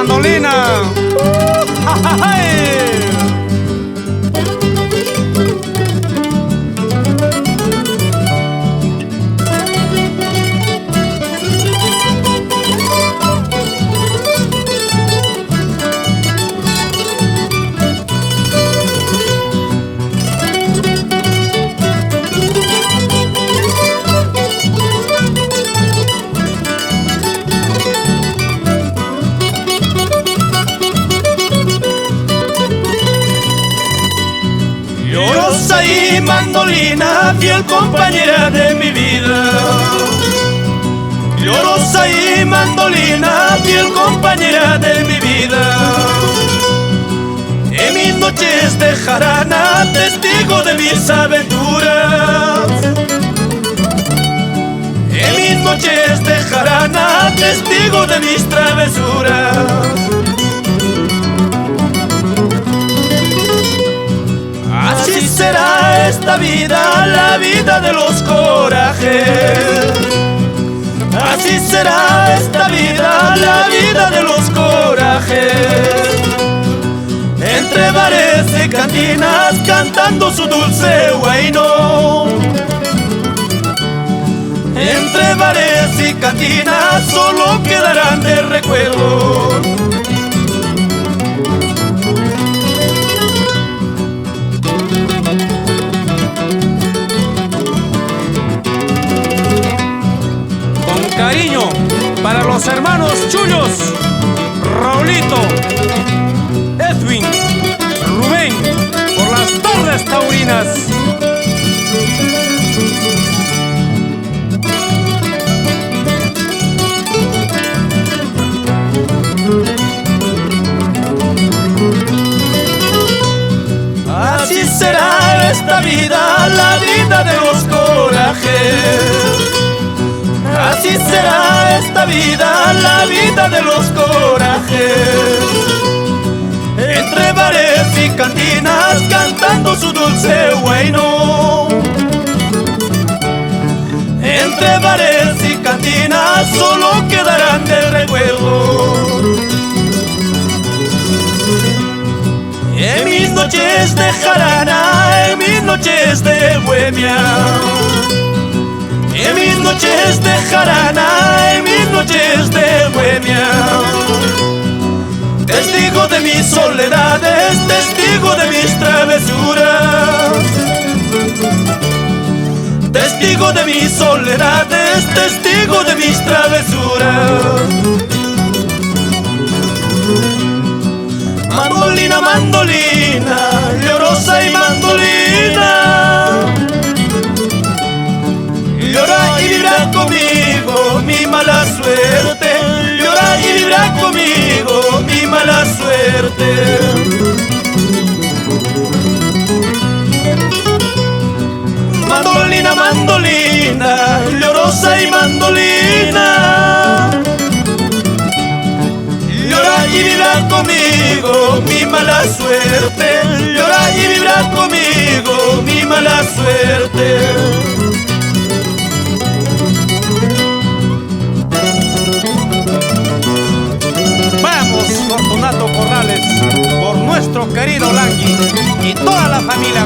mandolina. ¡Ay! Llorosa y mandolina, fiel compañera de mi vida. Llorosa y mandolina, fiel compañera de mi vida. En mis noches de jarana, testigo de mis aventuras. En mis noches de jarana, testigo de mis travesuras. Así será esta vida, la vida de los corajes. Así será esta vida, la vida de los corajes. Entre bares y cantinas, cantando su dulce huayno. Entre bares y cantinas, solo quedarán de recuerdo. Cariño para los hermanos Chullos, Raulito, Edwin, Rubén, por las tardes taurinas. Así será esta vida, la vida de los corajes. Así será esta vida, la vida de los corajes. Entre bares y cantinas, cantando su dulce huayno. Entre bares y cantinas, solo quedarán de recuerdo. En mis noches de jarana, en mis noches de bohemia. En mis noches de jarana, en mis noches de bohemia. Testigo de mis soledades, testigo de mis travesuras. Testigo de mis soledades, testigo de mis travesuras. Mandolina, mandolina, llorosa y mandolina. Llora y vibra conmigo mi mala suerte. Llora y vibra conmigo mi mala suerte. Mandolina, mandolina, llorosa y mandolina. Llora y vibra conmigo mi mala suerte. Llora y vibra conmigo mi mala suerte. Vamos, Fortunato Corrales, por nuestro querido Langui y toda la familia.